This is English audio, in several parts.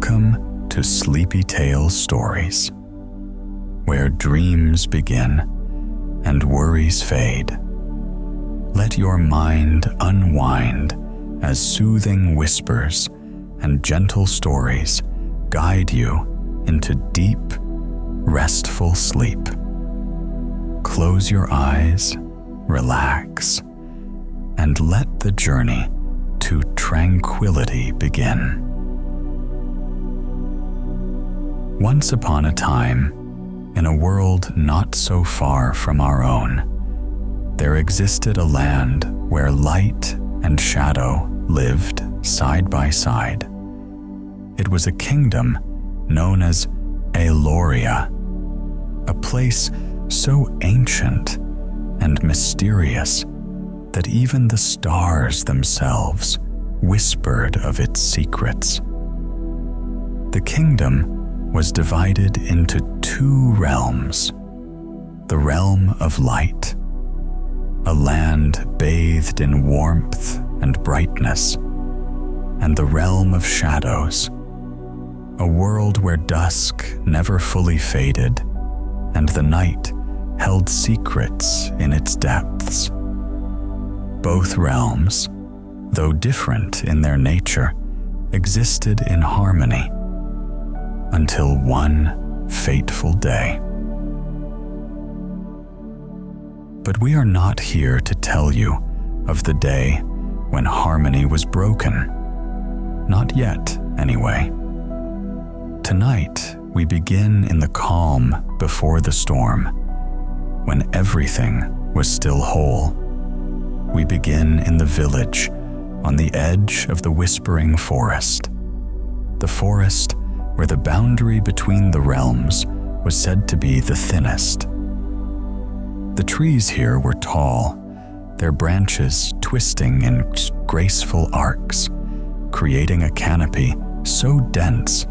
Welcome to Sleepy Tale Stories, where dreams begin and worries fade. Let your mind unwind as soothing whispers and gentle stories guide you into deep, restful sleep. Close your eyes, relax, and let the journey to tranquility begin. Once upon a time, in a world not so far from our own, there existed a land where light and shadow lived side by side. It was a kingdom known as Eloria, a place so ancient and mysterious that even the stars themselves whispered of its secrets. The kingdom was divided into two realms: the realm of light, a land bathed in warmth and brightness, and the realm of shadows, a world where dusk never fully faded and the night held secrets in its depths. Both realms, though different in their nature, existed in harmony until one fateful day. But we are not here to tell you of the day when harmony was broken. Not yet, anyway. Tonight, we begin in the calm before the storm, when everything was still whole. We begin in the village, on the edge of the whispering forest. The forest where the boundary between the realms was said to be the thinnest. The trees here were tall, their branches twisting in graceful arcs, creating a canopy so dense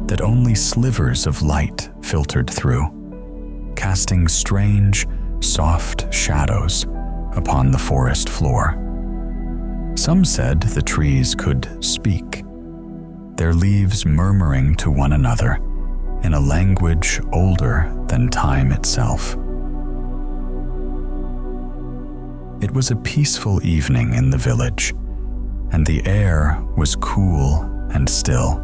that only slivers of light filtered through, casting strange, soft shadows upon the forest floor. Some said the trees could speak, their leaves murmuring to one another in a language older than time itself. It was a peaceful evening in the village, and the air was cool and still.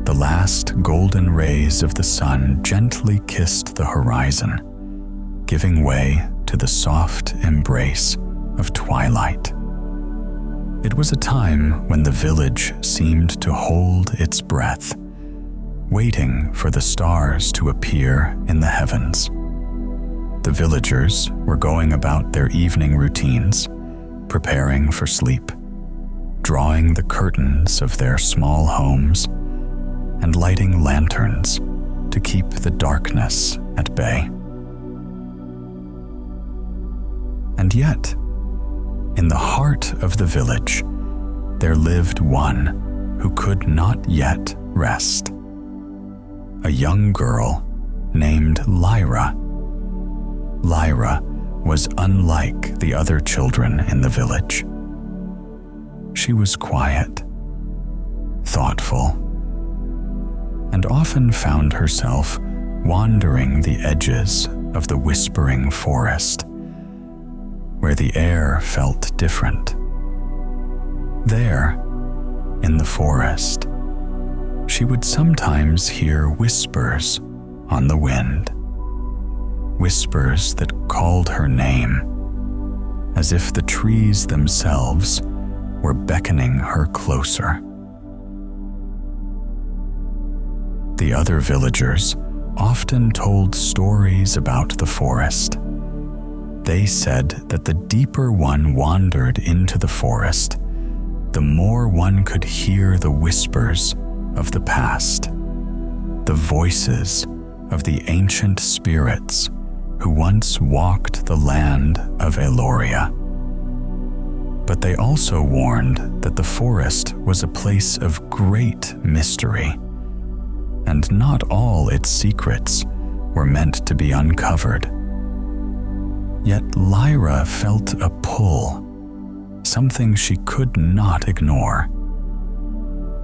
The last golden rays of the sun gently kissed the horizon, giving way to the soft embrace of twilight. It was a time when the village seemed to hold its breath, waiting for the stars to appear in the heavens. The villagers were going about their evening routines, preparing for sleep, drawing the curtains of their small homes, and lighting lanterns to keep the darkness at bay. And yet, in the heart of the village, there lived one who could not yet rest. A young girl named Lyra. Lyra was unlike the other children in the village. She was quiet, thoughtful, and often found herself wandering the edges of the whispering forest, where the air felt different. There, in the forest, she would sometimes hear whispers on the wind, whispers that called her name, as if the trees themselves were beckoning her closer. The other villagers often told stories about the forest. They said that the deeper one wandered into the forest, the more one could hear the whispers of the past, the voices of the ancient spirits who once walked the land of Eloria. But they also warned that the forest was a place of great mystery, and not all its secrets were meant to be uncovered. Yet Lyra felt a pull, something she could not ignore.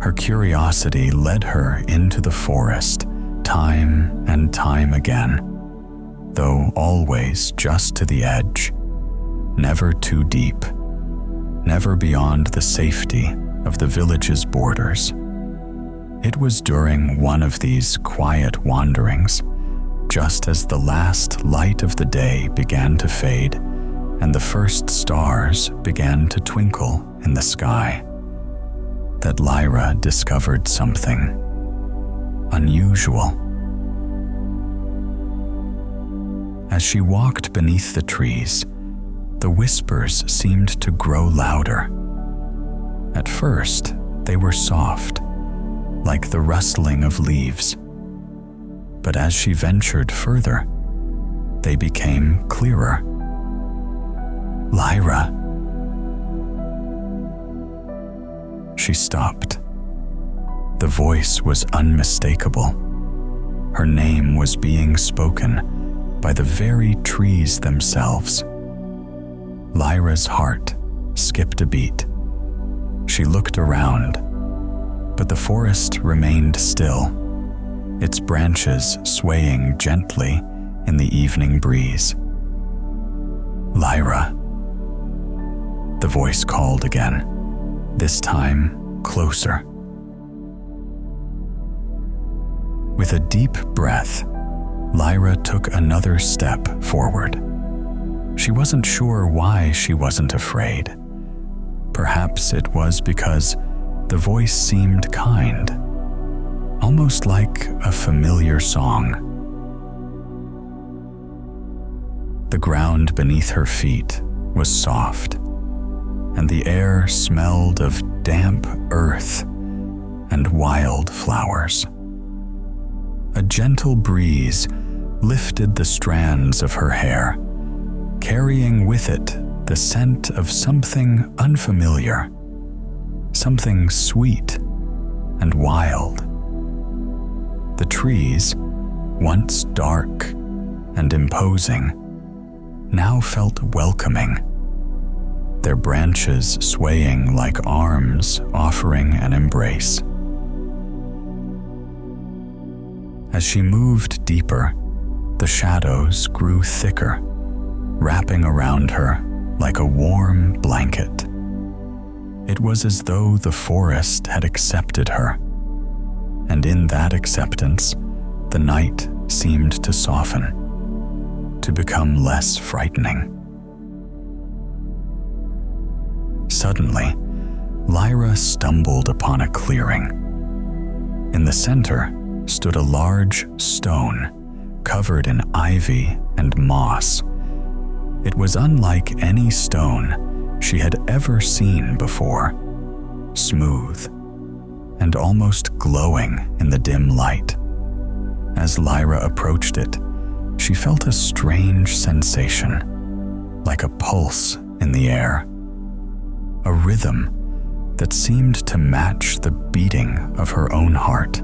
Her curiosity led her into the forest time and time again, though always just to the edge, never too deep, never beyond the safety of the village's borders. It was during one of these quiet wanderings, just as the last light of the day began to fade and the first stars began to twinkle in the sky, that Lyra discovered something unusual. As she walked beneath the trees, the whispers seemed to grow louder. At first, they were soft, like the rustling of leaves. But as she ventured further, they became clearer. Lyra. She stopped. The voice was unmistakable. Her name was being spoken by the very trees themselves. Lyra's heart skipped a beat. She looked around, but the forest remained still, its branches swaying gently in the evening breeze. Lyra. The voice called again, this time closer. With a deep breath, Lyra took another step forward. She wasn't sure why she wasn't afraid. Perhaps it was because the voice seemed kind, almost like a familiar song. The ground beneath her feet was soft, and the air smelled of damp earth and wild flowers. A gentle breeze lifted the strands of her hair, carrying with it the scent of something unfamiliar, something sweet and wild. The trees, once dark and imposing, now felt welcoming, their branches swaying like arms offering an embrace. As she moved deeper, the shadows grew thicker, wrapping around her like a warm blanket. It was as though the forest had accepted her, and in that acceptance, the night seemed to soften, to become less frightening. Suddenly, Lyra stumbled upon a clearing. In the center stood a large stone covered in ivy and moss. It was unlike any stone she had ever seen before, smooth and almost glowing in the dim light. As Lyra approached it, she felt a strange sensation, like a pulse in the air, a rhythm that seemed to match the beating of her own heart.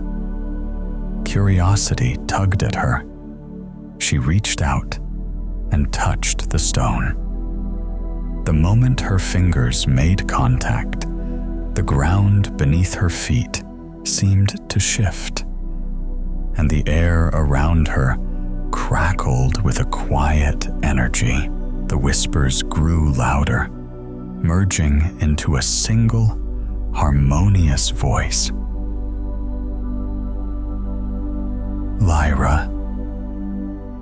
Curiosity tugged at her. She reached out and touched the stone. The moment her fingers made contact, the ground beneath her feet seemed to shift, and the air around her crackled with a quiet energy. The whispers grew louder, merging into a single, harmonious voice. Lyra,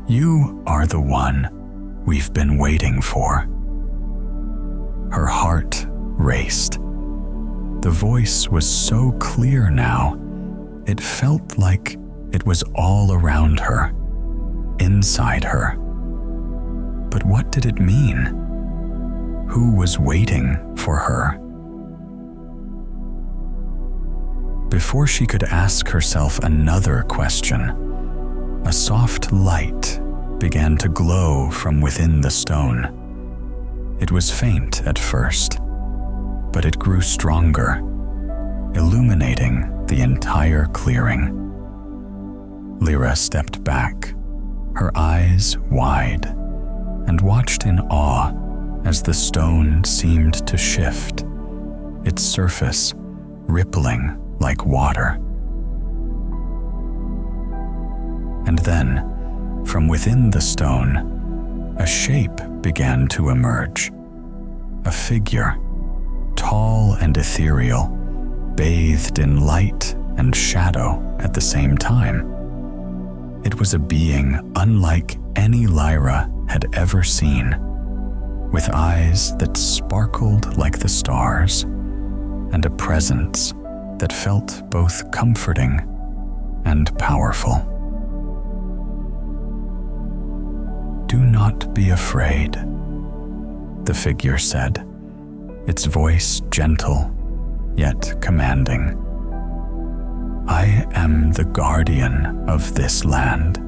you are the one we've been waiting for. Her heart raced. The voice was so clear now, it felt like it was all around her, inside her. But what did it mean? Who was waiting for her? Before she could ask herself another question, a soft light began to glow from within the stone. It was faint at first, but it grew stronger, illuminating the entire clearing. Lyra stepped back, her eyes wide, and watched in awe as the stone seemed to shift, its surface rippling like water. And then, from within the stone, a shape began to emerge. A figure, tall and ethereal, bathed in light and shadow at the same time. It was a being unlike any Lyra had ever seen, with eyes that sparkled like the stars, and a presence that felt both comforting and powerful. "Do not be afraid," the figure said, its voice gentle yet commanding. "I am the guardian of this land.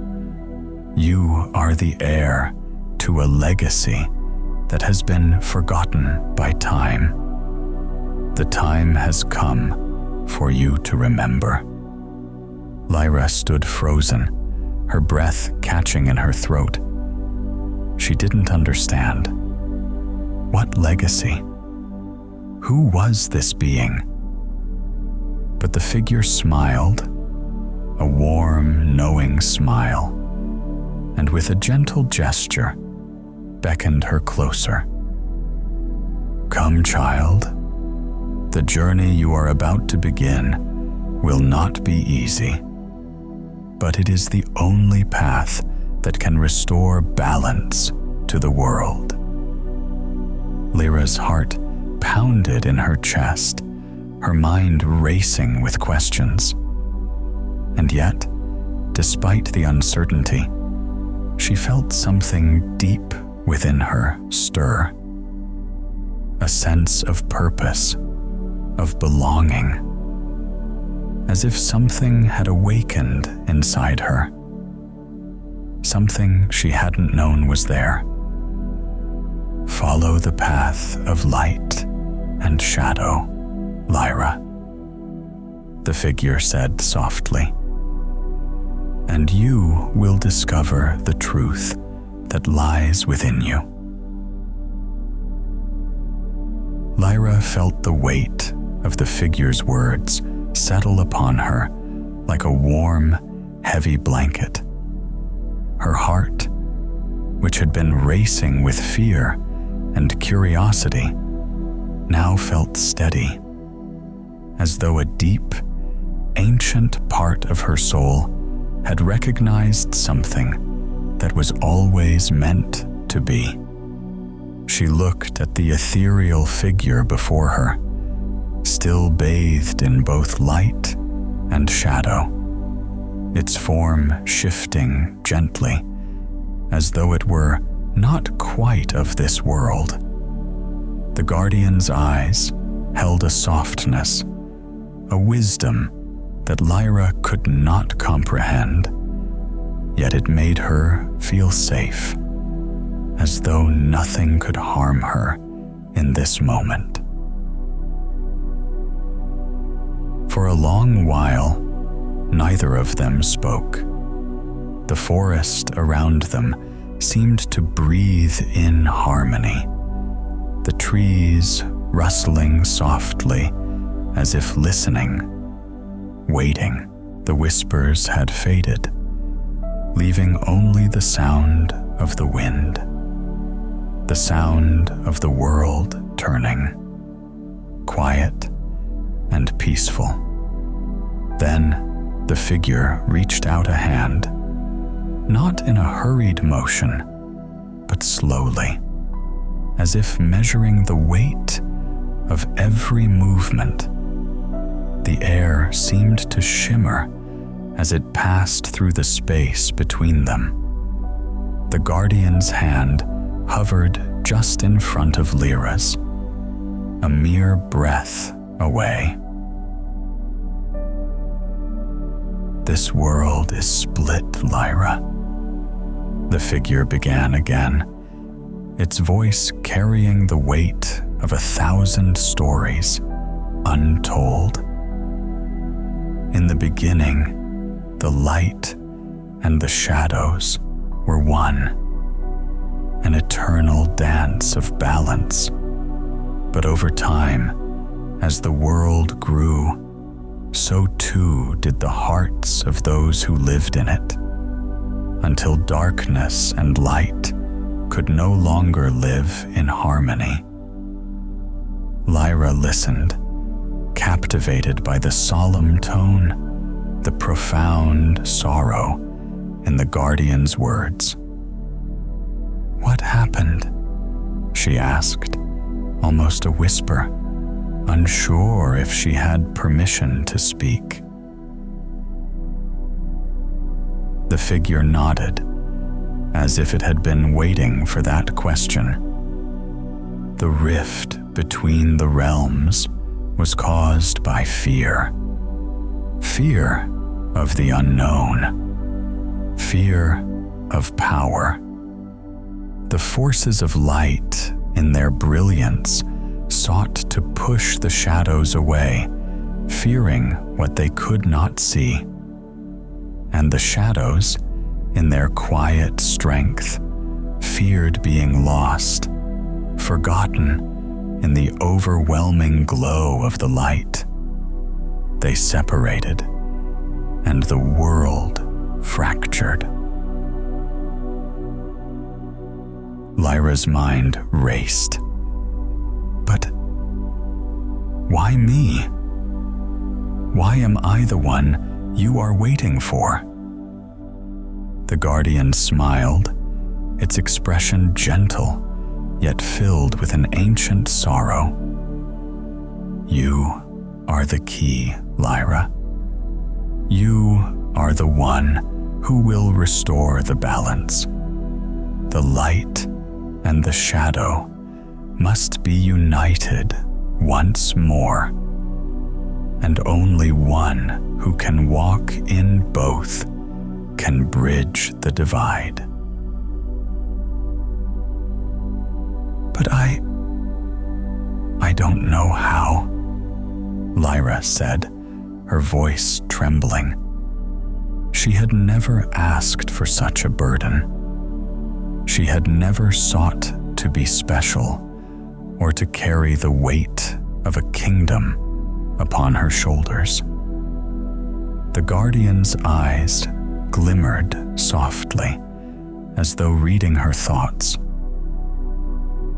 You are the heir to a legacy that has been forgotten by time. The time has come for you to remember." Lyra stood frozen, her breath catching in her throat. She didn't understand. What legacy? Who was this being? But the figure smiled, a warm, knowing smile, and with a gentle gesture, beckoned her closer. "Come, child. The journey you are about to begin will not be easy, but it is the only path that can restore balance to the world." Lyra's heart pounded in her chest, her mind racing with questions. And yet, despite the uncertainty, she felt something deep within her stir. A sense of purpose, of belonging, as if something had awakened inside her. Something she hadn't known was there. "Follow the path of light and shadow, Lyra," the figure said softly, "and you will discover the truth that lies within you." Lyra felt the weight of the figure's words settle upon her like a warm, heavy blanket. Her heart, which had been racing with fear and curiosity, now felt steady, as though a deep, ancient part of her soul had recognized something that was always meant to be. She looked at the ethereal figure before her, still bathed in both light and shadow, its form shifting gently, as though it were not quite of this world. The guardian's eyes held a softness, a wisdom that Lyra could not comprehend, yet it made her feel safe, as though nothing could harm her in this moment. For a long while, neither of them spoke. The forest around them seemed to breathe in harmony, the trees rustling softly as if listening, waiting. The whispers had faded, leaving only the sound of the wind, the sound of the world turning, quiet and peaceful. Then the figure reached out a hand, not in a hurried motion, but slowly, as if measuring the weight of every movement. The air seemed to shimmer as it passed through the space between them. The guardian's hand hovered just in front of Lyra's, a mere breath away. "This world is split, Lyra," the figure began again, its voice carrying the weight of 1,000 stories untold. In the beginning, the light and the shadows were one, an eternal dance of balance. But over time, as the world grew, so too did the hearts of those who lived in it, until darkness and light could no longer live in harmony. Lyra listened, captivated by the solemn tone, the profound sorrow in the guardian's words. "What happened?" she asked, almost a whisper, unsure if she had permission to speak. The figure nodded, as if it had been waiting for that question. The rift between the realms was caused by fear. Fear of the unknown. Fear of power. The forces of light, in their brilliance, sought to push the shadows away, fearing what they could not see. And the shadows, in their quiet strength, feared being lost, forgotten in the overwhelming glow of the light. They separated, and the world fractured. Lyra's mind raced. But why me? Why am I the one you are waiting for? The guardian smiled, its expression gentle, yet filled with an ancient sorrow. You are the key, Lyra. You are the one who will restore the balance. The light and the shadow must be united once more, and only one who can walk in both can bridge the divide. But I don't know how, Lyra said, her voice trembling. She had never asked for such a burden. She had never sought to be special or to carry the weight of a kingdom upon her shoulders. The guardian's eyes glimmered softly, as though reading her thoughts.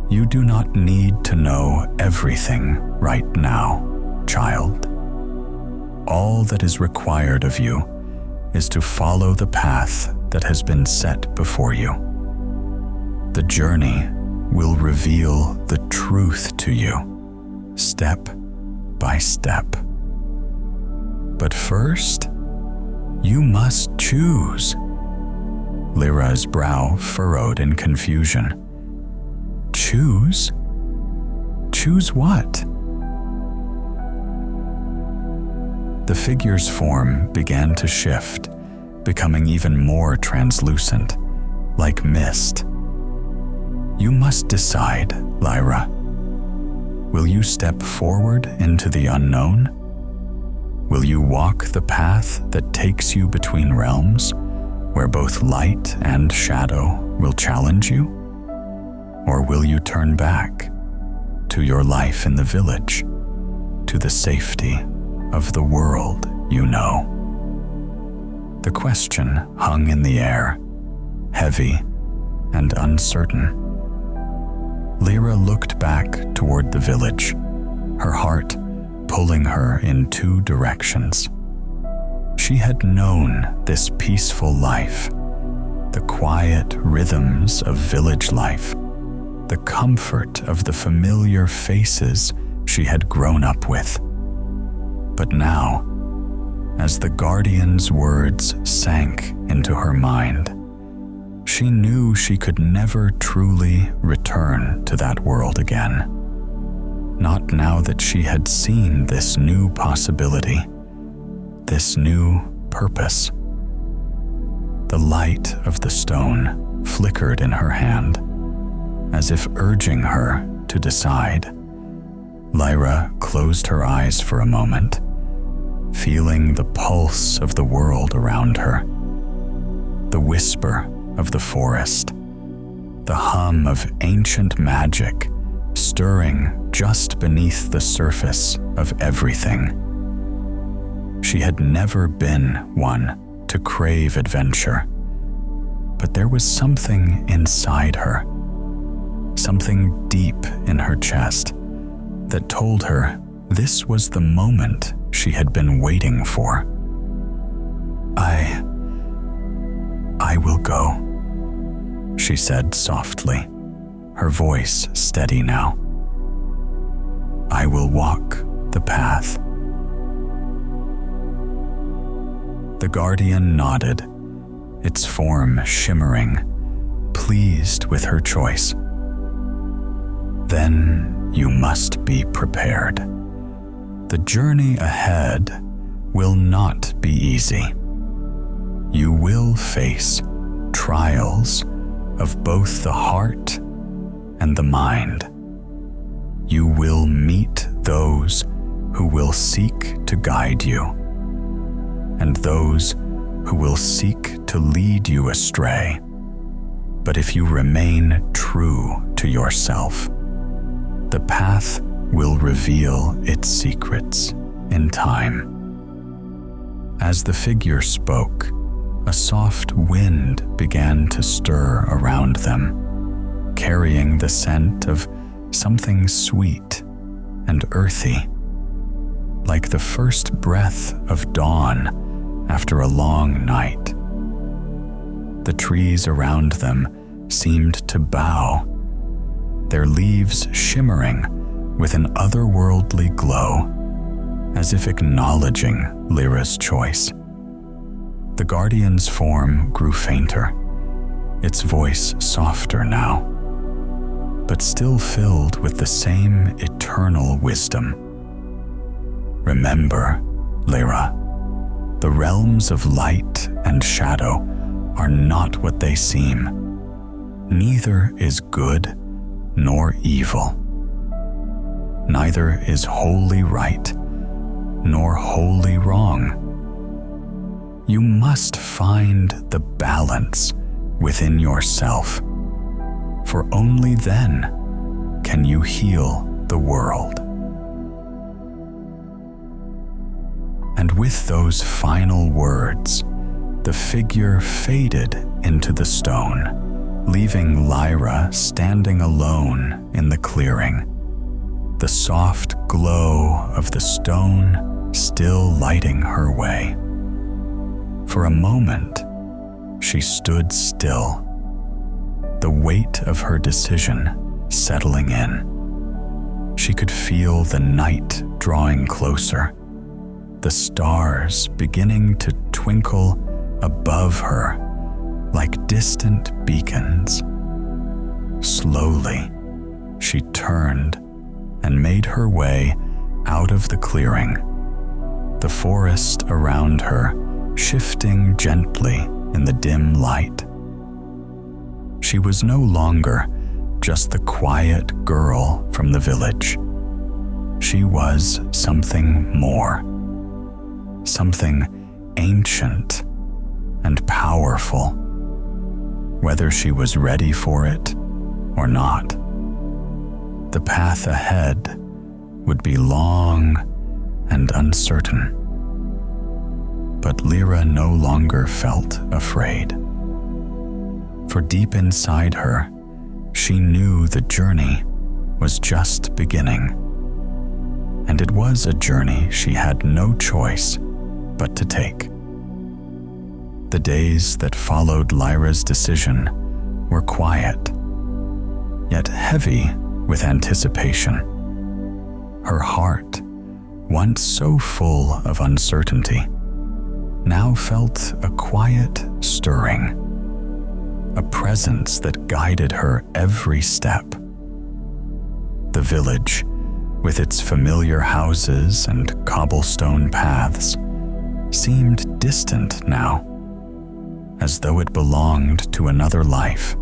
You do not need to know everything right now, child. All that is required of you is to follow the path that has been set before you. The journey will reveal the truth to you, step by step. But first, you must choose. Lyra's brow furrowed in confusion. Choose? Choose what? The figure's form began to shift, becoming even more translucent, like mist. You must decide, Lyra. Will you step forward into the unknown? Will you walk the path that takes you between realms, where both light and shadow will challenge you? Or will you turn back to your life in the village, to the safety of the world you know? The question hung in the air, heavy and uncertain. Lyra looked back toward the village, her heart pulling her in two directions. She had known this peaceful life, the quiet rhythms of village life, the comfort of the familiar faces she had grown up with. But now, as the guardian's words sank into her mind, she knew she could never truly return to that world again. Not now that she had seen this new possibility, this new purpose. The light of the stone flickered in her hand, as if urging her to decide. Lyra closed her eyes for a moment, feeling the pulse of the world around her, the whisper of the forest, the hum of ancient magic stirring just beneath the surface of everything. She had never been one to crave adventure, but there was something inside her, something deep in her chest, that told her this was the moment she had been waiting for. I will go, she said softly, her voice steady now. I will walk the path. The guardian nodded, its form shimmering, pleased with her choice. Then you must be prepared. The journey ahead will not be easy. You will face trials of both the heart and the mind. You will meet those who will seek to guide you, and those who will seek to lead you astray. But if you remain true to yourself, the path will reveal its secrets in time. As the figure spoke, a soft wind began to stir around them, carrying the scent of something sweet and earthy, like the first breath of dawn after a long night. The trees around them seemed to bow, their leaves shimmering with an otherworldly glow, as if acknowledging Lyra's choice. The guardian's form grew fainter, its voice softer now, but still filled with the same eternal wisdom. Remember, Lyra, the realms of light and shadow are not what they seem. Neither is good nor evil. Neither is wholly right nor wholly wrong. You must find the balance within yourself, for only then can you heal the world. And with those final words, the figure faded into the stone, leaving Lyra standing alone in the clearing, the soft glow of the stone still lighting her way. For a moment, she stood still, the weight of her decision settling in. She could feel the night drawing closer, the stars beginning to twinkle above her like distant beacons. Slowly, she turned and made her way out of the clearing, the forest around her shifting gently in the dim light. She was no longer just the quiet girl from the village. She was something more, something ancient and powerful, whether she was ready for it or not. The path ahead would be long and uncertain. But Lyra no longer felt afraid. For deep inside her, she knew the journey was just beginning. And it was a journey she had no choice but to take. The days that followed Lyra's decision were quiet, yet heavy with anticipation. Her heart, once so full of uncertainty, now felt a quiet stirring, a presence that guided her every step. The village, with its familiar houses and cobblestone paths, seemed distant now, as though it belonged to another life.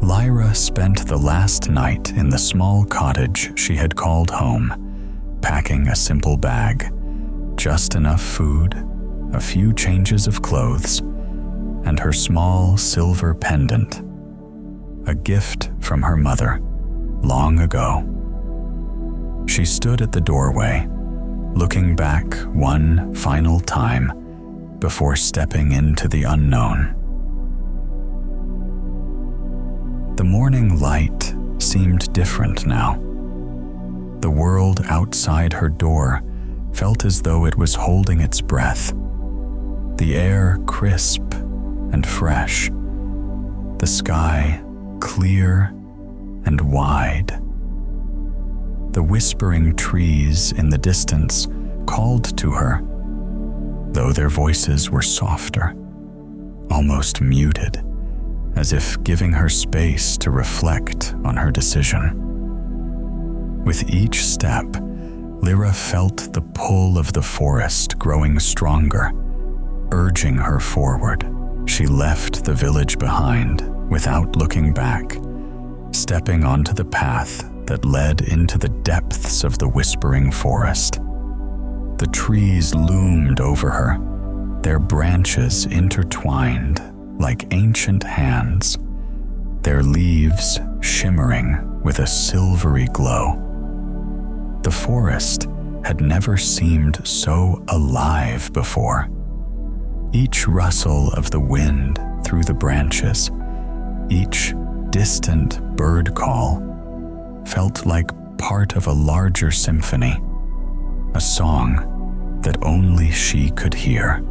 Lyra spent the last night in the small cottage she had called home, packing a simple bag, just enough food, a few changes of clothes, and her small silver pendant, a gift from her mother long ago. She stood at the doorway, looking back one final time before stepping into the unknown. The morning light seemed different now. The world outside her door felt as though it was holding its breath. The air crisp and fresh. The sky clear and wide. The whispering trees in the distance called to her, though their voices were softer, almost muted, as if giving her space to reflect on her decision. With each step, Lyra felt the pull of the forest growing stronger, urging her forward. She left the village behind without looking back, stepping onto the path that led into the depths of the whispering forest. The trees loomed over her, their branches intertwined like ancient hands, their leaves shimmering with a silvery glow. The forest had never seemed so alive before. Each rustle of the wind through the branches, each distant bird call, felt like part of a larger symphony, a song that only she could hear.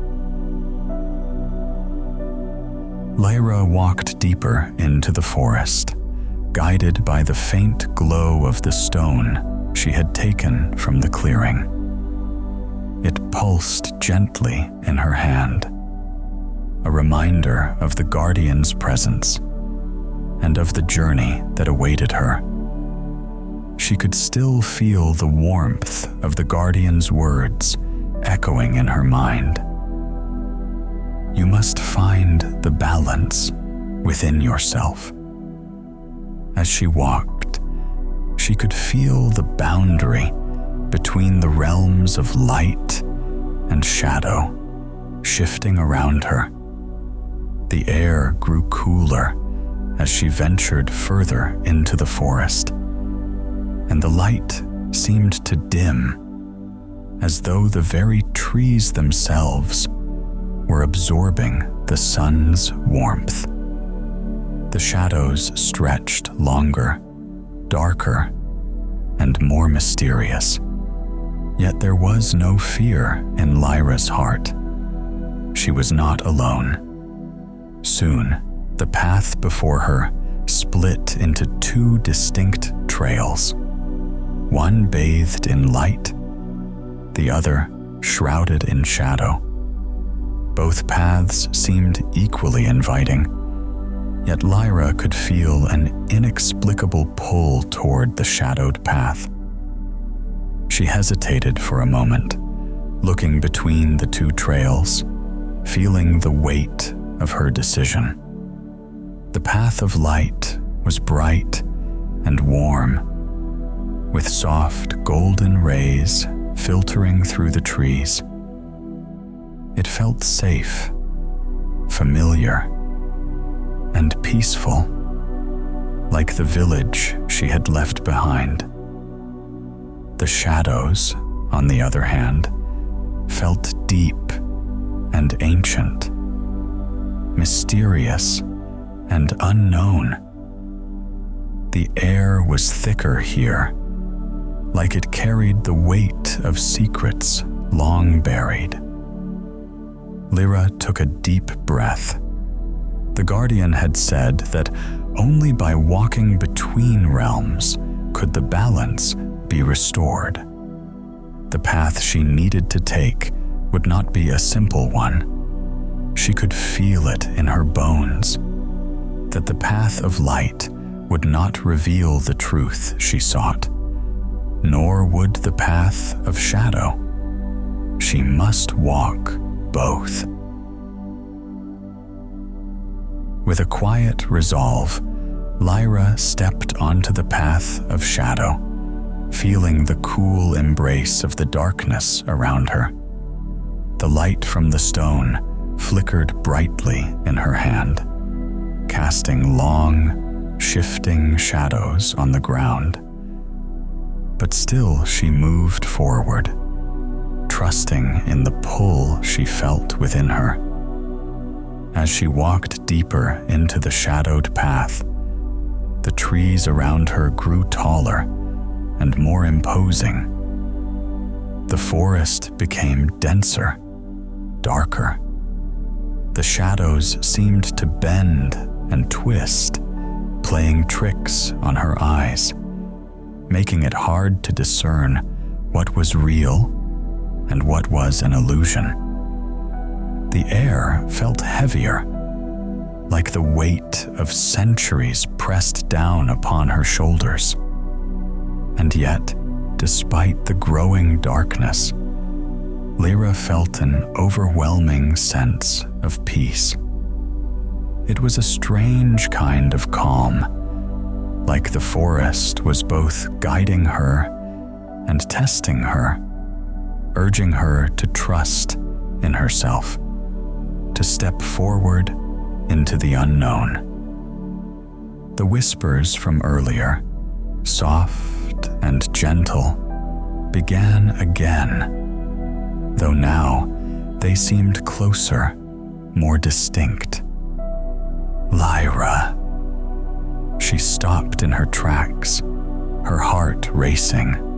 Lyra walked deeper into the forest, guided by the faint glow of the stone she had taken from the clearing. It pulsed gently in her hand, a reminder of the guardian's presence and of the journey that awaited her. She could still feel the warmth of the guardian's words echoing in her mind. You must find the balance within yourself. As she walked, she could feel the boundary between the realms of light and shadow shifting around her. The air grew cooler as she ventured further into the forest, and the light seemed to dim, as though the very trees themselves were absorbing the sun's warmth. The shadows stretched longer, darker, and more mysterious. Yet there was no fear in Lyra's heart. She was not alone. Soon, the path before her split into two distinct trails. One bathed in light, the other shrouded in shadow. Both paths seemed equally inviting, yet Lyra could feel an inexplicable pull toward the shadowed path. She hesitated for a moment, looking between the two trails, feeling the weight of her decision. The path of light was bright and warm, with soft golden rays filtering through the trees. It felt safe, familiar, and peaceful, like the village she had left behind. The shadows, on the other hand, felt deep and ancient, mysterious and unknown. The air was thicker here, like it carried the weight of secrets long buried. Lyra took a deep breath. The guardian had said that only by walking between realms could the balance be restored. The path she needed to take would not be a simple one. She could feel it in her bones, that the path of light would not reveal the truth she sought, nor would the path of shadow. She must walk both. With a quiet resolve, Lyra stepped onto the path of shadow, feeling the cool embrace of the darkness around her. The light from the stone flickered brightly in her hand, casting long, shifting shadows on the ground. But still she moved forward, trusting in the pull she felt within her. As she walked deeper into the shadowed path, the trees around her grew taller and more imposing. The forest became denser, darker. The shadows seemed to bend and twist, playing tricks on her eyes, making it hard to discern what was real and what was an illusion. The air felt heavier, like the weight of centuries pressed down upon her shoulders. And yet, despite the growing darkness, Lyra felt an overwhelming sense of peace. It was a strange kind of calm, like the forest was both guiding her and testing her, urging her to trust in herself, to step forward into the unknown. The whispers from earlier, soft and gentle, began again, though now they seemed closer, more distinct. Lyra. She stopped in her tracks, her heart racing.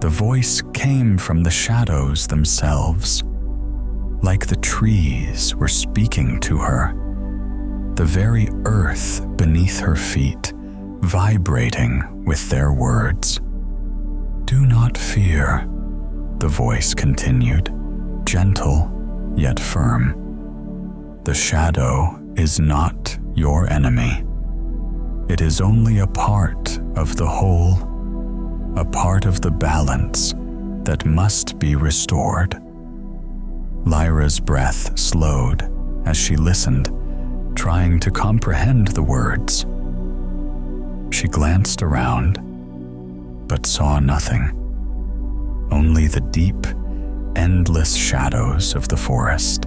The voice came from the shadows themselves, like the trees were speaking to her, the very earth beneath her feet vibrating with their words. "Do not fear," the voice continued, gentle yet firm. "The shadow is not your enemy. It is only a part of the whole, a part of the balance that must be restored." Lyra's breath slowed as she listened, trying to comprehend the words. She glanced around, but saw nothing, only the deep, endless shadows of the forest.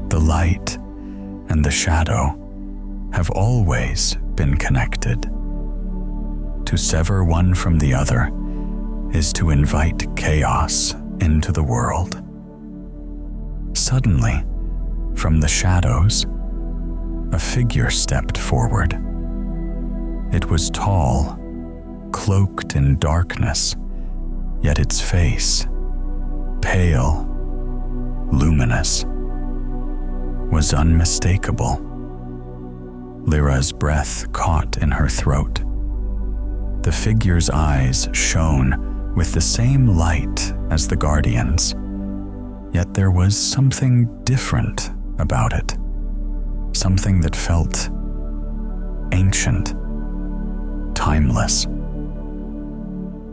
The light and the shadow have always been connected. To sever one from the other is to invite chaos into the world. Suddenly, from the shadows, a figure stepped forward. It was tall, cloaked in darkness, yet its face, pale, luminous, was unmistakable. Lyra's breath caught in her throat. The figure's eyes shone with the same light as the Guardian's, yet there was something different about it, something that felt ancient, timeless.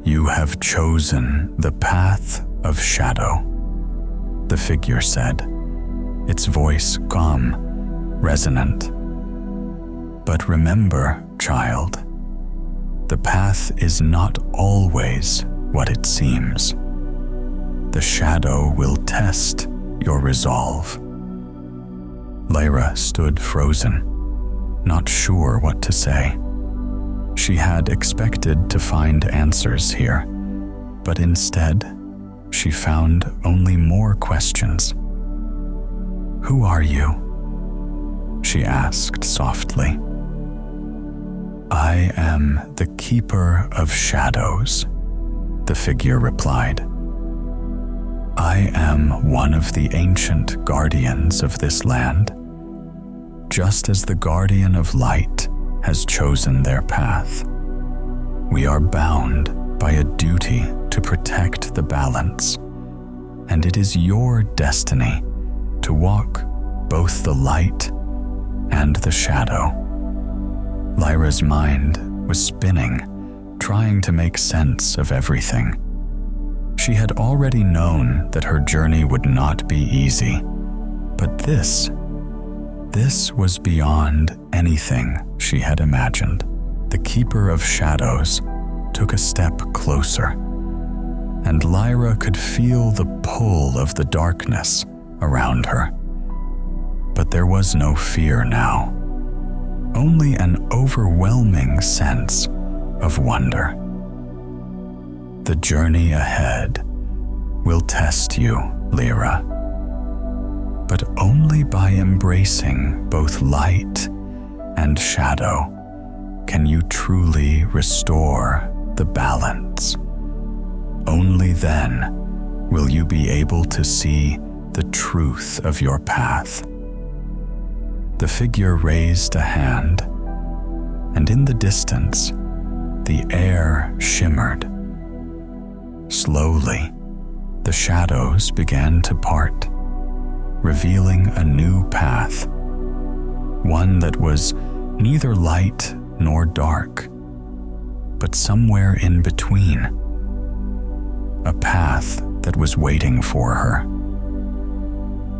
"You have chosen the path of shadow," the figure said, its voice calm, resonant. "But remember, child, the path is not always what it seems. The shadow will test your resolve." Lyra stood frozen, not sure what to say. She had expected to find answers here, but instead, she found only more questions. "Who are you?" she asked softly. "I am the Keeper of Shadows," the figure replied. "I am one of the ancient guardians of this land, just as the Guardian of Light has chosen their path. We are bound by a duty to protect the balance, and it is your destiny to walk both the light and the shadow." Lyra's mind was spinning, trying to make sense of everything. She had already known that her journey would not be easy, but this was beyond anything she had imagined. The Keeper of Shadows took a step closer, and Lyra could feel the pull of the darkness around her. But there was no fear now, only an overwhelming sense of wonder. The journey ahead will test you, Lyra. But only by embracing both light and shadow can you truly restore the balance. Only then will you be able to see the truth of your path. The figure raised a hand, and in the distance, the air shimmered. Slowly, the shadows began to part, revealing a new path, one that was neither light nor dark, but somewhere in between, a path that was waiting for her.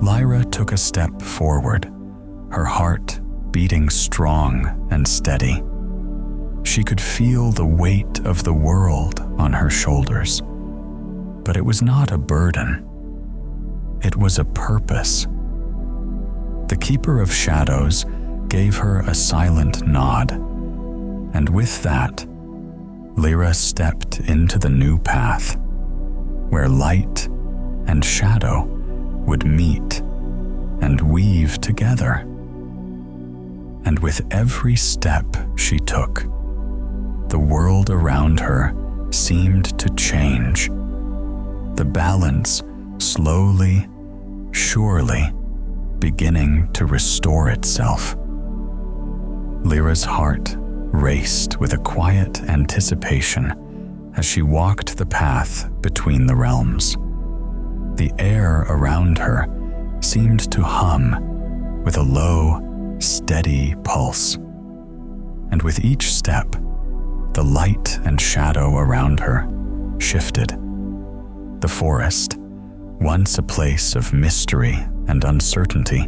Lyra took a step forward, her heart beating strong and steady. She could feel the weight of the world on her shoulders, but it was not a burden. It was a purpose. The Keeper of Shadows gave her a silent nod, and with that, Lyra stepped into the new path, where light and shadow would meet and weave together. And with every step she took, the world around her seemed to change. The balance slowly, surely, beginning to restore itself. Lyra's heart raced with a quiet anticipation as she walked the path between the realms. The air around her seemed to hum with a low, steady pulse. And with each step, the light and shadow around her shifted. The forest, once a place of mystery and uncertainty,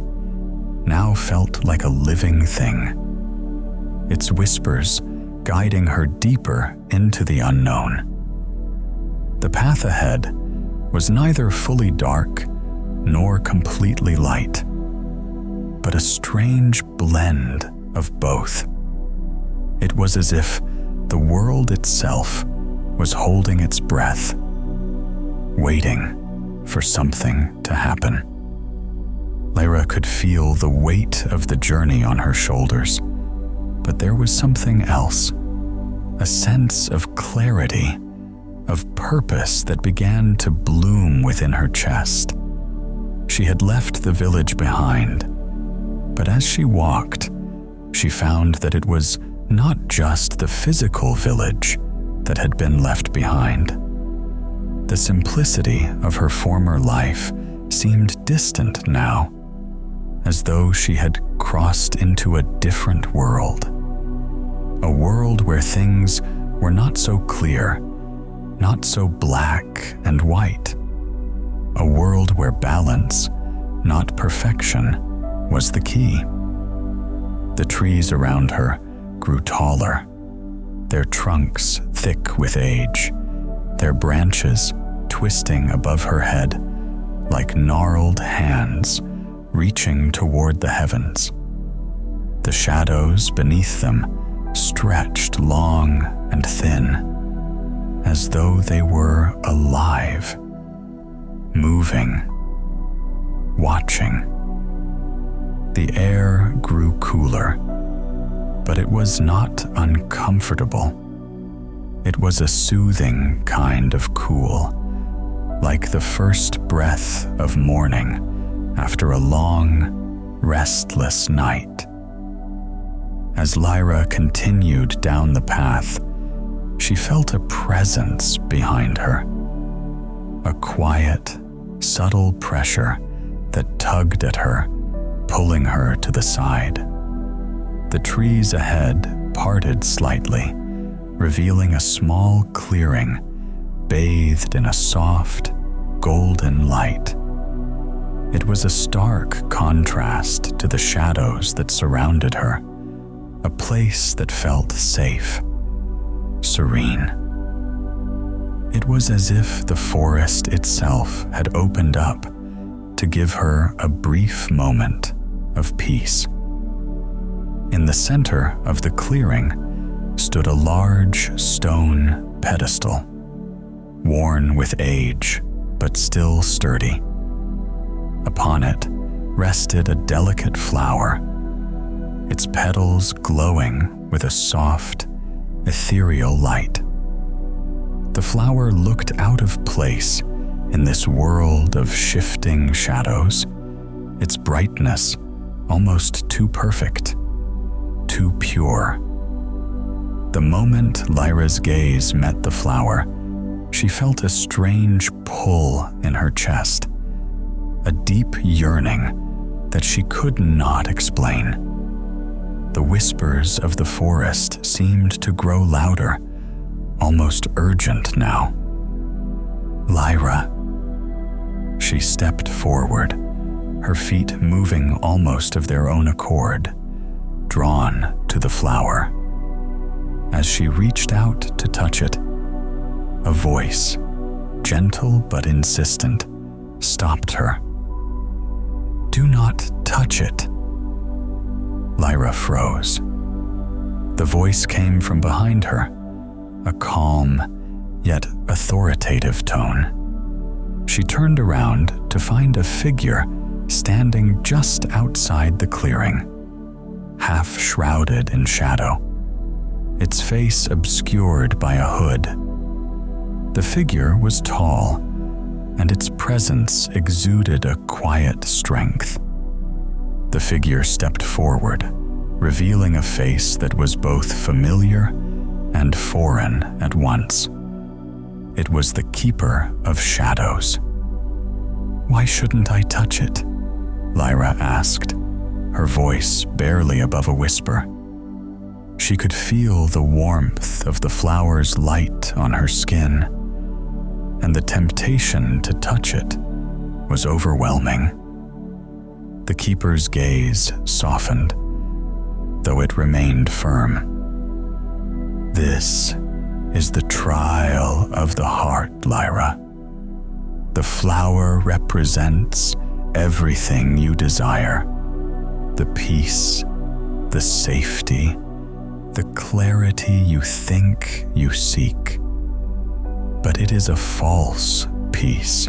now felt like a living thing, its whispers guiding her deeper into the unknown. The path ahead was neither fully dark nor completely light, but a strange blend of both. It was as if the world itself was holding its breath, waiting for something to happen. Lyra could feel the weight of the journey on her shoulders, but there was something else, a sense of clarity, of purpose that began to bloom within her chest. She had left the village behind, but as she walked, she found that it was not just the physical village that had been left behind. The simplicity of her former life seemed distant now, as though she had crossed into a different world. A world where things were not so clear, not so black and white. A world where balance, not perfection, was the key. The trees around her grew taller, their trunks thick with age, their branches twisting above her head like gnarled hands reaching toward the heavens. The shadows beneath them stretched long and thin, as though they were alive, moving, watching. The air grew cooler, but it was not uncomfortable. It was a soothing kind of cool, like the first breath of morning after a long, restless night. As Lyra continued down the path, she felt a presence behind her, a quiet, subtle pressure that tugged at her, pulling her to the side. The trees ahead parted slightly, revealing a small clearing bathed in a soft, golden light. It was a stark contrast to the shadows that surrounded her, a place that felt safe, serene. It was as if the forest itself had opened up to give her a brief moment of peace. In the center of the clearing stood a large stone pedestal, worn with age but still sturdy. Upon it rested a delicate flower, its petals glowing with a soft, ethereal light. The flower looked out of place in this world of shifting shadows, its brightness almost too perfect, too pure. The moment Lyra's gaze met the flower, she felt a strange pull in her chest, a deep yearning that she could not explain. The whispers of the forest seemed to grow louder, almost urgent now. Lyra. She stepped forward, her feet moving almost of their own accord, drawn to the flower. As she reached out to touch it, a voice, gentle but insistent, stopped her. "Do not touch it." Lyra froze. The voice came from behind her, a calm yet authoritative tone. She turned around to find a figure standing just outside the clearing, half shrouded in shadow, its face obscured by a hood. The figure was tall, and its presence exuded a quiet strength. The figure stepped forward, revealing a face that was both familiar and foreign at once. It was the Keeper of Shadows. "Why shouldn't I touch it?" Lyra asked, her voice barely above a whisper. She could feel the warmth of the flower's light on her skin, and the temptation to touch it was overwhelming. The Keeper's gaze softened, though it remained firm. "This is the trial of the heart, Lyra. The flower represents everything you desire: the peace, the safety, the clarity you think you seek. But it is a false peace.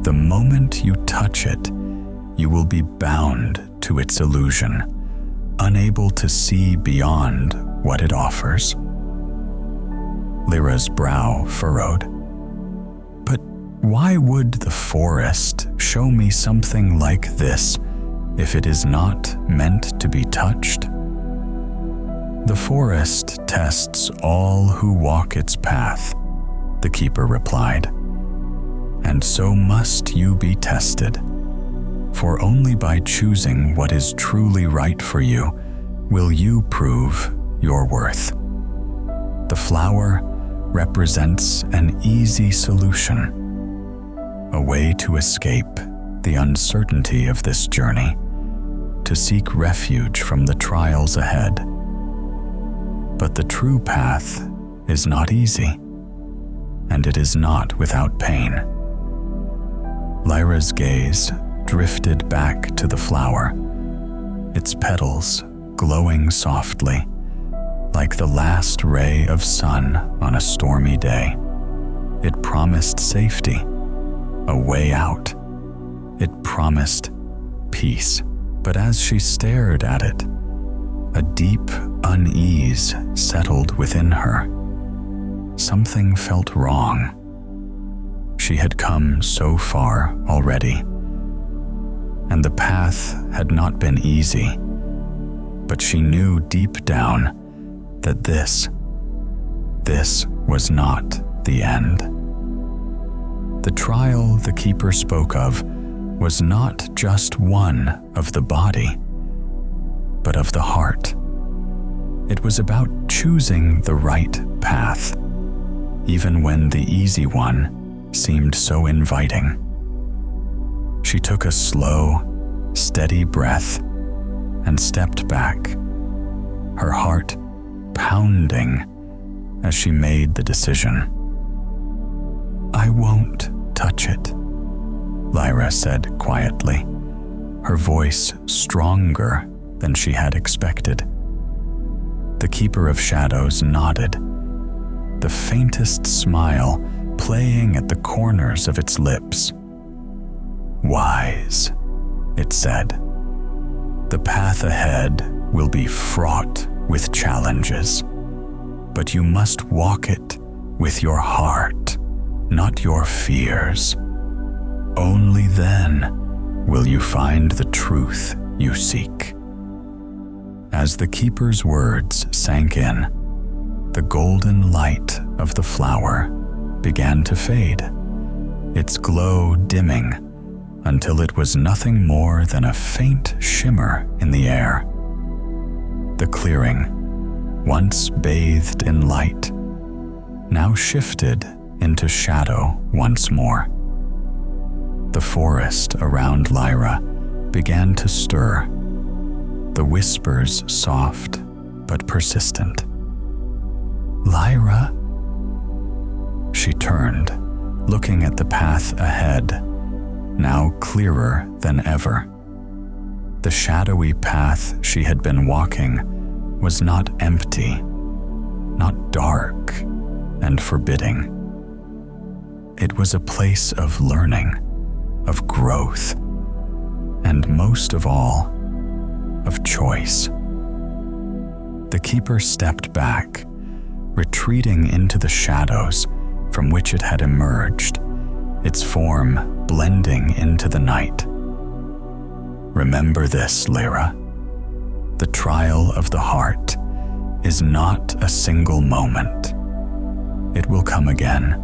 The moment you touch it, you will be bound to its illusion, unable to see beyond what it offers." Lyra's brow furrowed. "But why would the forest show me something like this if it is not meant to be touched?" "The forest tests all who walk its path," the Keeper replied. "And so must you be tested. For only by choosing what is truly right for you will you prove your worth. The flower represents an easy solution, a way to escape the uncertainty of this journey, to seek refuge from the trials ahead. But the true path is not easy, and it is not without pain." Lyra's gaze drifted back to the flower, its petals glowing softly, like the last ray of sun on a stormy day. It promised safety, a way out. It promised peace. But as she stared at it, a deep unease settled within her. Something felt wrong. She had come so far already, and the path had not been easy, but she knew deep down that this was not the end. The trial the Keeper spoke of was not just one of the body, but of the heart. It was about choosing the right path, even when the easy one seemed so inviting. She took a slow, steady breath and stepped back, her heart pounding as she made the decision. "I won't touch it," Lyra said quietly, her voice stronger than she had expected. The Keeper of Shadows nodded, the faintest smile playing at the corners of its lips. "Wise," it said. "The path ahead will be fraught with challenges, but you must walk it with your heart, not your fears. Only then will you find the truth you seek." As the keeper's words sank in, the golden light of the flower began to fade, its glow dimming until it was nothing more than a faint shimmer in the air. The clearing, once bathed in light, now shifted into shadow once more. The forest around Lyra began to stir, the whispers soft but persistent. "Lyra?" She turned, looking at the path ahead, now clearer than ever. The shadowy path she had been walking was not empty, not dark and forbidding. It was a place of learning, of growth, and most of all, of choice. The keeper stepped back, retreating into the shadows from which it had emerged, its form blending into the night. "Remember this, Lyra. The trial of the heart is not a single moment. It will come again,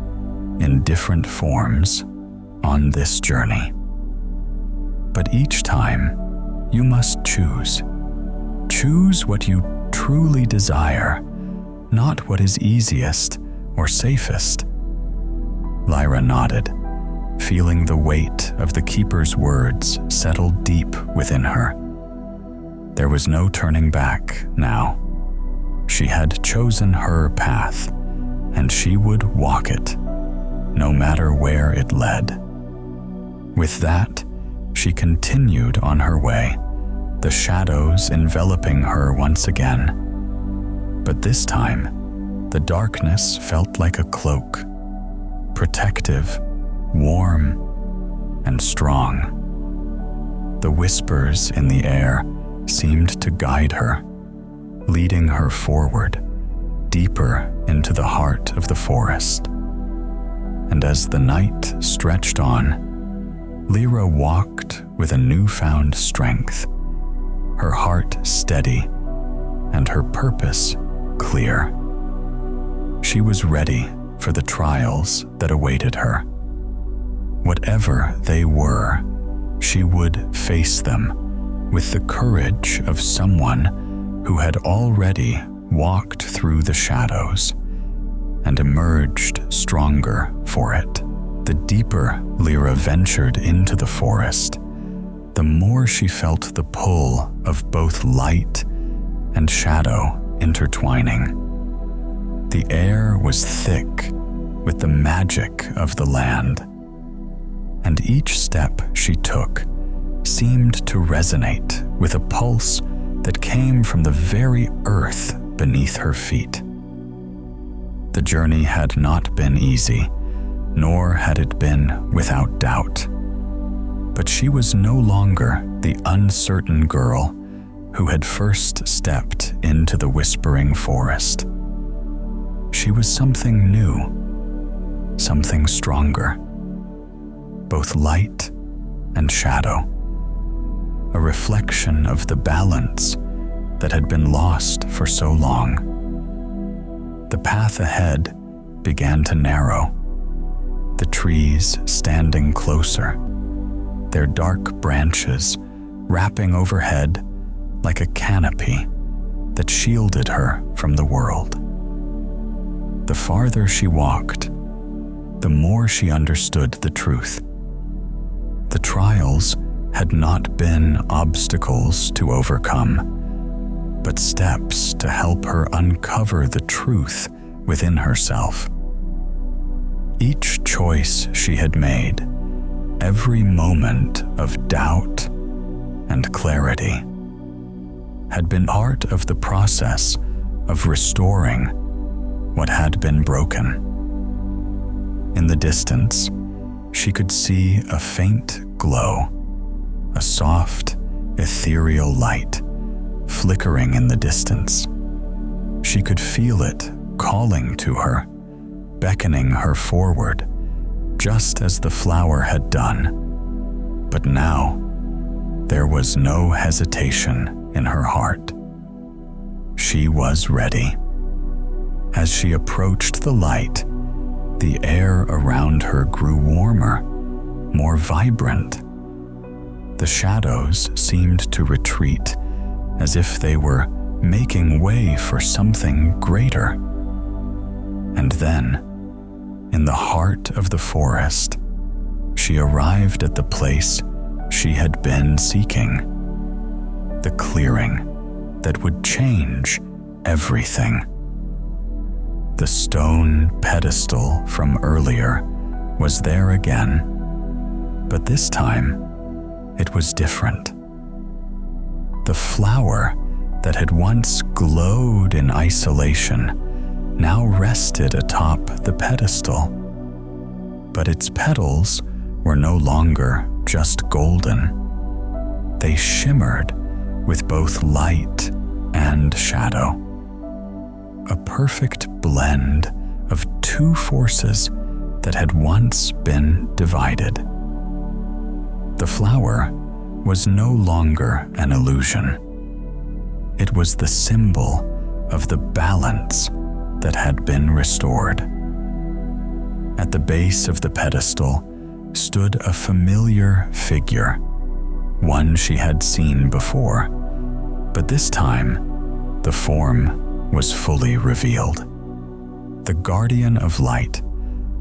in different forms, on this journey. But each time, you must choose. Choose what you truly desire, not what is easiest or safest." Lyra nodded, feeling the weight of the keeper's words settle deep within her. There was no turning back now. She had chosen her path, and she would walk it, no matter where it led. With that, she continued on her way, the shadows enveloping her once again. But this time, the darkness felt like a cloak, protective, warm, and strong. The whispers in the air seemed to guide her, leading her forward, deeper into the heart of the forest. And as the night stretched on, Lyra walked with a newfound strength, her heart steady and her purpose clear. She was ready for the trials that awaited her. Whatever they were, she would face them with the courage of someone who had already walked through the shadows and emerged stronger for it. The deeper Lyra ventured into the forest, the more she felt the pull of both light and shadow intertwining. The air was thick with the magic of the land, and each step she took seemed to resonate with a pulse that came from the very earth beneath her feet. The journey had not been easy, nor had it been without doubt. But she was no longer the uncertain girl who had first stepped into the whispering forest. She was something new, something stronger, both light and shadow, a reflection of the balance that had been lost for so long. The path ahead began to narrow, the trees standing closer, their dark branches wrapping overhead like a canopy that shielded her from the world. The farther she walked, the more she understood the truth. The trials had not been obstacles to overcome, but steps to help her uncover the truth within herself. Each choice she had made, every moment of doubt and clarity, had been part of the process of restoring what had been broken. In the distance, she could see a faint glow, a soft, ethereal light flickering in the distance. She could feel it calling to her, beckoning her forward, just as the flower had done. But now, there was no hesitation in her heart. She was ready. As she approached the light, the air around her grew warmer, more vibrant. The shadows seemed to retreat, as if they were making way for something greater. And then, in the heart of the forest, she arrived at the place she had been seeking. The clearing that would change everything. The stone pedestal from earlier was there again, but this time it was different. The flower that had once glowed in isolation now rested atop the pedestal, but its petals were no longer just golden. They shimmered with both light and shadow. A perfect blend of two forces that had once been divided. The flower was no longer an illusion. It was the symbol of the balance that had been restored. At the base of the pedestal stood a familiar figure, one she had seen before, but this time the form was fully revealed. The guardian of light,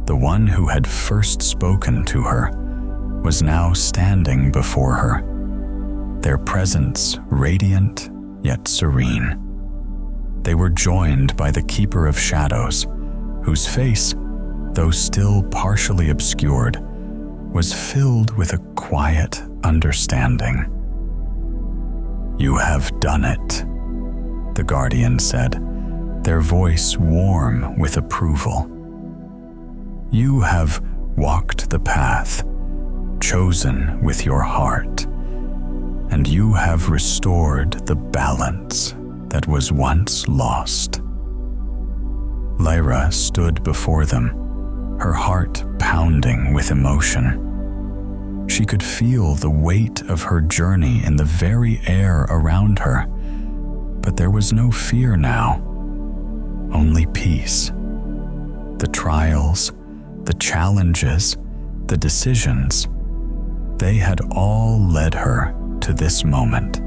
the one who had first spoken to her, was now standing before her, their presence radiant yet serene. They were joined by the Keeper of Shadows, whose face, though still partially obscured, was filled with a quiet understanding. "You have done it," the guardian said, their voice warm with approval. "You have walked the path, chosen with your heart, and you have restored the balance that was once lost." Lyra stood before them, her heart pounding with emotion. She could feel the weight of her journey in the very air around her, but there was no fear now, only peace. The trials, the challenges, the decisions, they had all led her to this moment,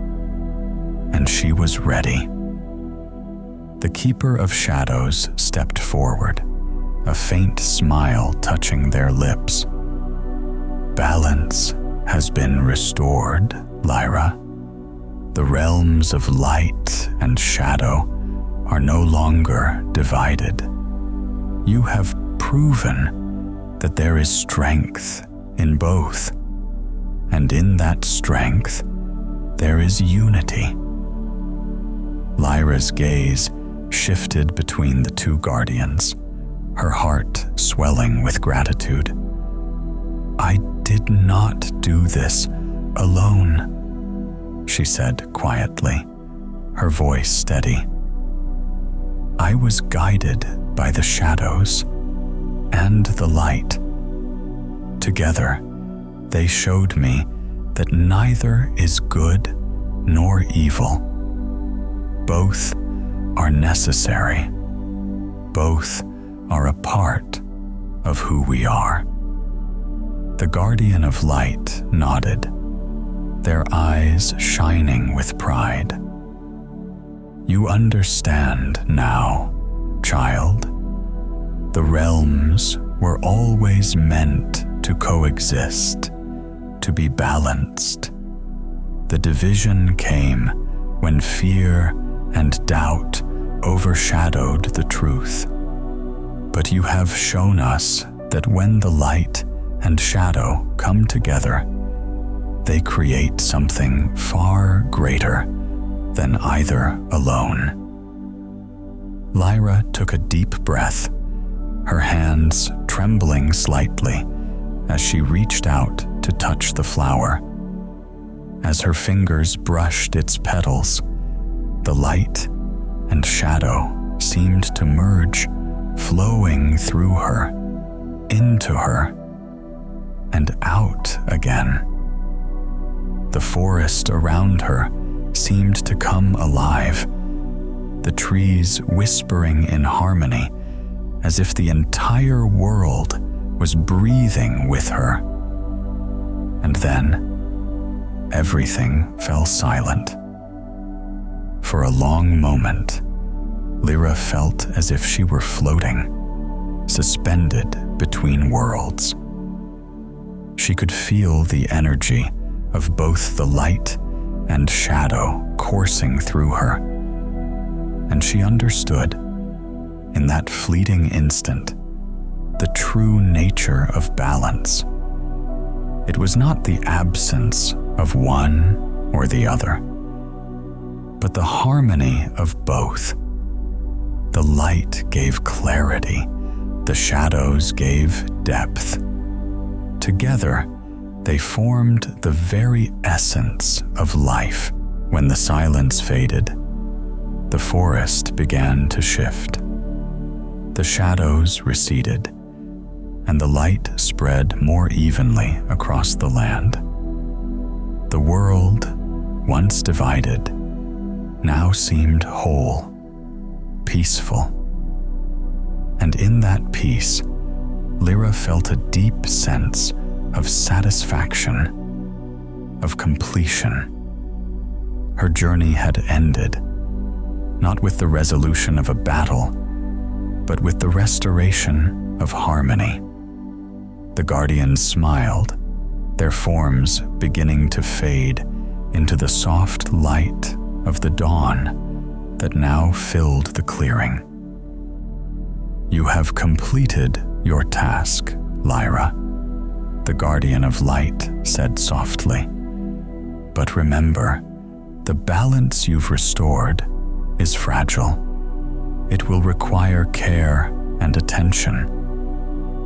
and she was ready. The Keeper of Shadows stepped forward, a faint smile touching their lips. "Balance has been restored, Lyra. The realms of light and shadow are no longer divided. You have proven that there is strength in both, and in that strength there is unity." Lyra's gaze shifted between the two guardians, her heart swelling with gratitude. "I did not do this alone," she said quietly, her voice steady. "I was guided by the shadows and the light. Together, they showed me that neither is good nor evil. Both are necessary. Both are a part of who we are." The guardian of light nodded, their eyes shining with pride. "You understand now, child. The realms were always meant to coexist, to be balanced. The division came when fear and doubt overshadowed the truth. But you have shown us that when the light and shadow come together, they create something far greater than either alone." Lyra took a deep breath, her hands trembling slightly as she reached out to touch the flower. As her fingers brushed its petals, the light and shadow seemed to merge, flowing through her, into her, and out again. The forest around her seemed to come alive, the trees whispering in harmony, as if the entire world was breathing with her. And then, everything fell silent. For a long moment, Lyra felt as if she were floating, suspended between worlds. She could feel the energy of both the light and shadow coursing through her, and she understood, in that fleeting instant, the true nature of balance. It was not the absence of one or the other, but the harmony of both. The light gave clarity, the shadows gave depth. Together, they formed the very essence of life. When the silence faded, the forest began to shift. The shadows receded, and the light spread more evenly across the land. The world, once divided, now seemed whole, peaceful. And in that peace, Lyra felt a deep sense of satisfaction, of completion. Her journey had ended, not with the resolution of a battle, but with the restoration of harmony. The guardians smiled, their forms beginning to fade into the soft light of the dawn that now filled the clearing. "You have completed your task, Lyra," the guardian of light said softly. "But remember, the balance you've restored is fragile. It will require care and attention.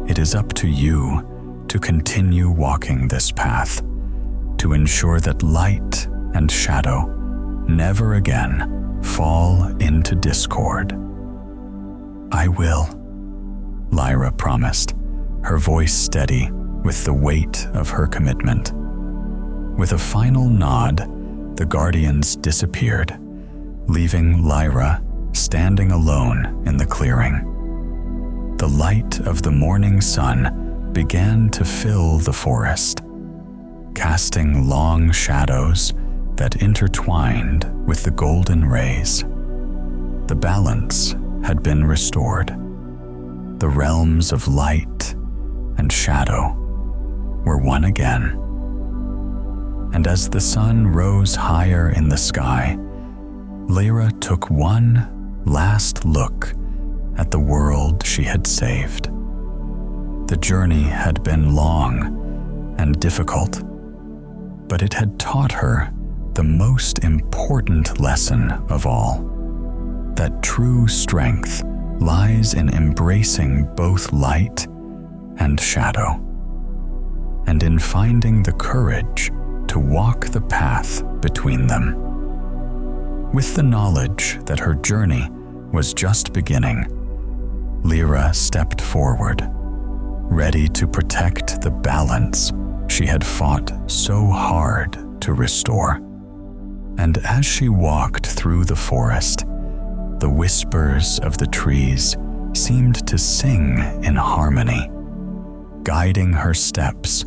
It is up to you to continue walking this path, to ensure that light and shadow never again fall into discord." "I will," Lyra promised, her voice steady with the weight of her commitment. With a final nod, the guardians disappeared, leaving Lyra standing alone in the clearing. The light of the morning sun began to fill the forest, casting long shadows that intertwined with the golden rays. The balance had been restored. The realms of light and shadow were one again. And as the sun rose higher in the sky, Lyra took one last look at the world she had saved. The journey had been long and difficult, but it had taught her the most important lesson of all, that true strength lies in embracing both light and shadow, and in finding the courage to walk the path between them. With the knowledge that her journey was just beginning, Lyra stepped forward, ready to protect the balance she had fought so hard to restore. And as she walked through the forest, the whispers of the trees seemed to sing in harmony, guiding her steps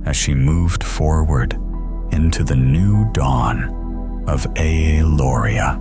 as she moved forward into the new dawn of Aloria.